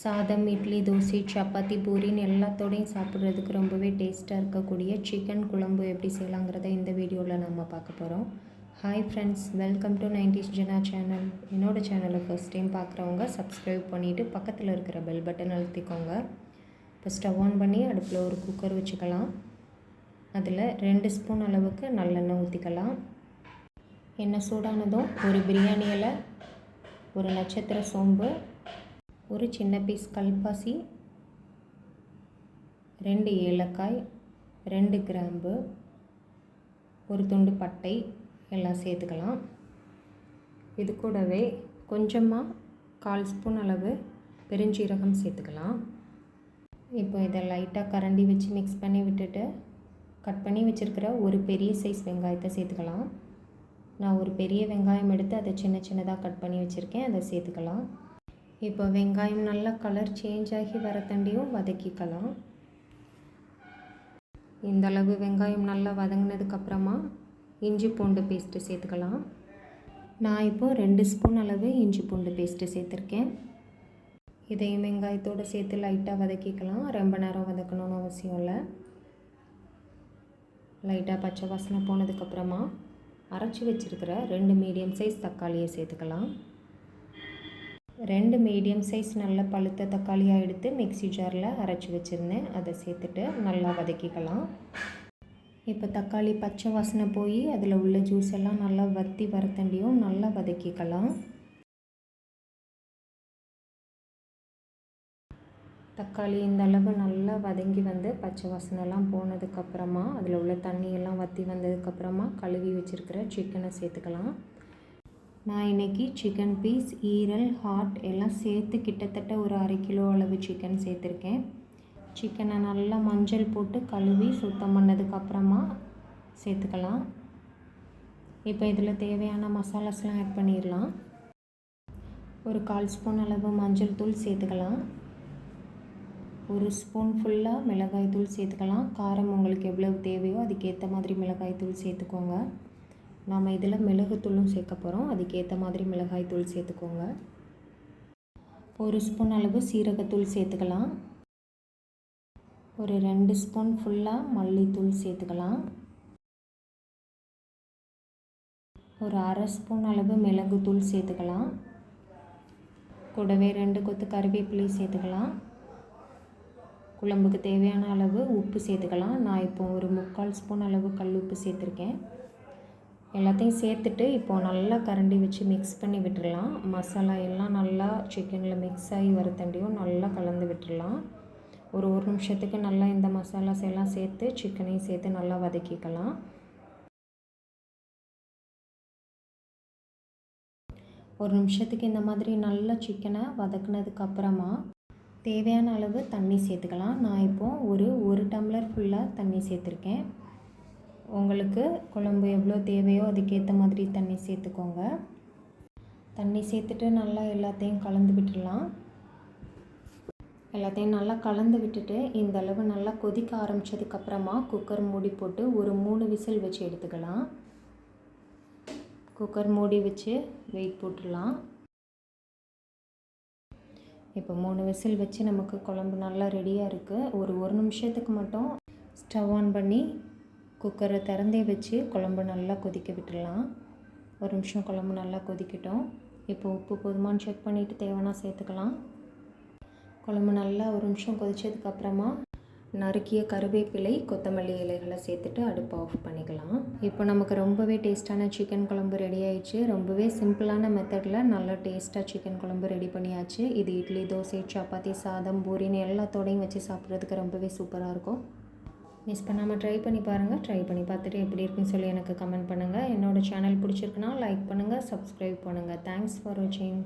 சாதம், இட்லி, தோசை, சப்பாத்தி, பூரின்னு எல்லாத்தோடையும் சாப்பிட்றதுக்கு ரொம்பவே டேஸ்ட்டாக இருக்கக்கூடிய சிக்கன் குழம்பு எப்படி செய்யலாங்கிறத இந்த வீடியோவில் நம்ம பார்க்க போகிறோம். Hi friends, welcome to 90s Jana channel. என்னோடய சேனலை ஃபஸ்ட் டைம் பார்க்குறவங்க சப்ஸ்கிரைப் பண்ணிவிட்டு பக்கத்தில் இருக்கிற பெல் பட்டன் அழுத்திக்கோங்க. இப்போ ஸ்டவ் ஆன் பண்ணி அடுப்பில் ஒரு குக்கர் வச்சுக்கலாம். அதில் 2 ஸ்பூன் அளவுக்கு நல்லெண்ணெய் ஊற்றிக்கலாம். எண்ணெய் சூடானதும் ஒரு பிரியாணி இலை, ஒரு நட்சத்திர சோம்பு, ஒரு சின்ன பீஸ் கல்பாசி, 2 ஏலக்காய், 2 கிராம்பு, ஒரு துண்டு பட்டை எல்லாம் சேர்த்துக்கலாம். இது கூடவே கொஞ்சமாக 1/4 ஸ்பூன் அளவு பெருஞ்சீரகம் சேர்த்துக்கலாம். இப்போ இதை லைட்டாக கரண்டி வச்சு மிக்ஸ் பண்ணி விட்டுட்டு கட் பண்ணி வச்சுருக்கிற ஒரு பெரிய சைஸ் வெங்காயத்தை சேர்த்துக்கலாம். நான் ஒரு பெரிய வெங்காயம் எடுத்து அதை சின்ன சின்னதாக கட் பண்ணி வச்சுருக்கேன், அதை சேர்த்துக்கலாம். இப்போ வெங்காயம் நல்லா கலர் சேஞ்ச் ஆகி வரத்தண்டியும் வதக்கிக்கலாம். இந்த அளவு வெங்காயம் நல்லா வதங்கினதுக்கப்புறமா இஞ்சி பூண்டு பேஸ்ட்டு சேர்த்துக்கலாம். நான் இப்போது 2 ஸ்பூன் அளவு இஞ்சி பூண்டு பேஸ்ட்டு சேர்த்துருக்கேன். இதையும் வெங்காயத்தோடு சேர்த்து லைட்டாக வதக்கிக்கலாம். ரொம்ப நேரம் வதக்கணும்னு அவசியம் இல்லை. லைட்டாக பச்சை வாசனை போனதுக்கப்புறமா அரைச்சி வச்சுருக்கிற 2 மீடியம் சைஸ் தக்காளியை சேர்த்துக்கலாம். 2 மீடியம் சைஸ் நல்ல பழுத்த தக்காளியாக எடுத்து மிக்ஸி ஜாரில் அரைச்சி வச்சுருந்தேன், அதை சேர்த்துட்டு நல்லா வதக்கிக்கலாம். இப்போ தக்காளி பச்சை வாசனை போய் அதில் உள்ள ஜூஸ் எல்லாம் நல்லா வற்றி வரத்தண்டியும் நல்லா வதக்கிக்கலாம். தக்காளி இந்த அளவு நல்லா வதங்கி வந்து பச்சை வாசனைலாம் போனதுக்கப்புறமா அதில் உள்ள தண்ணியெல்லாம் வற்றி வந்ததுக்கப்புறமா கழுவி வச்சுருக்கிற சிக்கனை சேர்த்துக்கலாம். நான் இன்றைக்கி சிக்கன் பீஸ், ஈரல், ஹார்ட் எல்லாம் சேர்த்து கிட்டத்தட்ட ஒரு 1/2 கிலோ அளவு சிக்கன் சேர்த்துருக்கேன். சிக்கனை நல்லா மஞ்சள் போட்டு கழுவி சுத்தம் பண்ணதுக்கப்புறமா சேர்த்துக்கலாம். இப்போ இதில் தேவையான மசாலாஸ்லாம் ஆட் பண்ணிடலாம். ஒரு 1/4 ஸ்பூன் அளவு மஞ்சள் தூள் சேர்த்துக்கலாம். 1 ஸ்பூன் ஃபுல்லாக மிளகாய் தூள் சேர்த்துக்கலாம். காரம் உங்களுக்கு எவ்வளவு தேவையோ அதுக்கேற்ற மாதிரி மிளகாய் தூள் சேர்த்துக்கோங்க. நாம் இதில் மிளகுத்தூளும் சேர்க்க போகிறோம், அதுக்கேற்ற மாதிரி மிளகாய் தூள் சேர்த்துக்கோங்க. 1 ஸ்பூன் அளவு சீரகத்தூள் சேர்த்துக்கலாம். ஒரு 2 ஸ்பூன் ஃபுல்லாக மல்லித்தூள் சேர்த்துக்கலாம். ஒரு 1/2 ஸ்பூன் அளவு மிளகுத்தூள் சேர்த்துக்கலாம். கூடவே 2 கொத்து கறிவேப்பிலை சேர்த்துக்கலாம். குழம்புக்கு தேவையான அளவு உப்பு சேர்த்துக்கலாம். நான் இப்போ ஒரு 3/4 ஸ்பூன் அளவு கல் உப்பு சேர்த்துருக்கேன். எல்லாத்தையும் சேர்த்துட்டு இப்போது நல்லா கரண்டி வச்சு மிக்ஸ் பண்ணி விட்டுடலாம். மசாலா எல்லாம் நல்லா சிக்கனில் மிக்ஸ் ஆகி வரத்தண்டியும் நல்லா கலந்து விட்டுடலாம். ஒரு நிமிஷத்துக்கு நல்லா இந்த மசாலாஸ் எல்லாம் சேர்த்து சிக்கனையும் சேர்த்து நல்லா வதக்கிக்கலாம். ஒரு நிமிஷத்துக்கு இந்த மாதிரி நல்லா சிக்கனை வதக்குனதுக்கப்புறமா தேவையான அளவு தண்ணி சேர்த்துக்கலாம். நான் இப்போது ஒரு டம்ளர் ஃபுல்லாக தண்ணி சேர்த்துருக்கேன். உங்களுக்கு குழம்பு எவ்வளோ தேவையோ அதுக்கேற்ற மாதிரி தண்ணி சேர்த்துக்கோங்க. தண்ணி சேர்த்துட்டு நல்லா எல்லாத்தையும் கலந்து விட்டுடலாம். எல்லாத்தையும் நல்லா கலந்து விட்டுட்டு இந்த அளவு நல்லா கொதிக்க ஆரம்பித்ததுக்கப்புறமா குக்கர் மூடி போட்டு ஒரு 3 விசில் வச்சு எடுத்துக்கலாம். குக்கர் மூடி வச்சு வெயிட் போட்டுடலாம். இப்போ 3 விசில் வச்சு நமக்கு குழம்பு நல்லா ரெடியாக இருக்குது. ஒரு நிமிஷத்துக்கு மட்டும் ஸ்டவ் ஆன் பண்ணி குக்கரை திறந்தே வச்சு குழம்பு நல்லா கொதிக்க விட்டுடலாம். 1 நிமிஷம் குழம்பு நல்லா கொதிக்கட்டும். இப்போ உப்பு போதுமான்னு செக் பண்ணிவிட்டு தேவைன்னா சேர்த்துக்கலாம். குழம்பு நல்லா 1 நிமிஷம் கொதித்ததுக்கப்புறமா நறுக்கிய கருவேப்பிலை, கொத்தமல்லி இலைகளை சேர்த்துட்டு அடுப்பை ஆஃப் பண்ணிக்கலாம். இப்போ நமக்கு ரொம்பவே டேஸ்ட்டான சிக்கன் குழம்பு ரெடி ஆயிடுச்சு. ரொம்பவே சிம்பிளான மெத்தடில் நல்லா டேஸ்ட்டாக சிக்கன் குழம்பு ரெடி பண்ணியாச்சு. இது இட்லி, தோசை, சப்பாத்தி, சாதம், பூரின்னு எல்லாத்தோடையும் வச்சு சாப்பிட்றதுக்கு ரொம்பவே சூப்பராக இருக்கும். மிஸ் பண்ணாமல் ட்ரை பண்ணி பாருங்கள். ட்ரை பண்ணி பார்த்துட்டு எப்படி இருக்குன்னு சொல்லி எனக்கு கமெண்ட் பண்ணுங்கள். என்னோடய சேனல் பிடிச்சிருக்குன்னா லைக் பண்ணுங்கள், சப்ஸ்கிரைப் பண்ணுங்கள். தேங்க்ஸ் ஃபார் வாட்சிங்.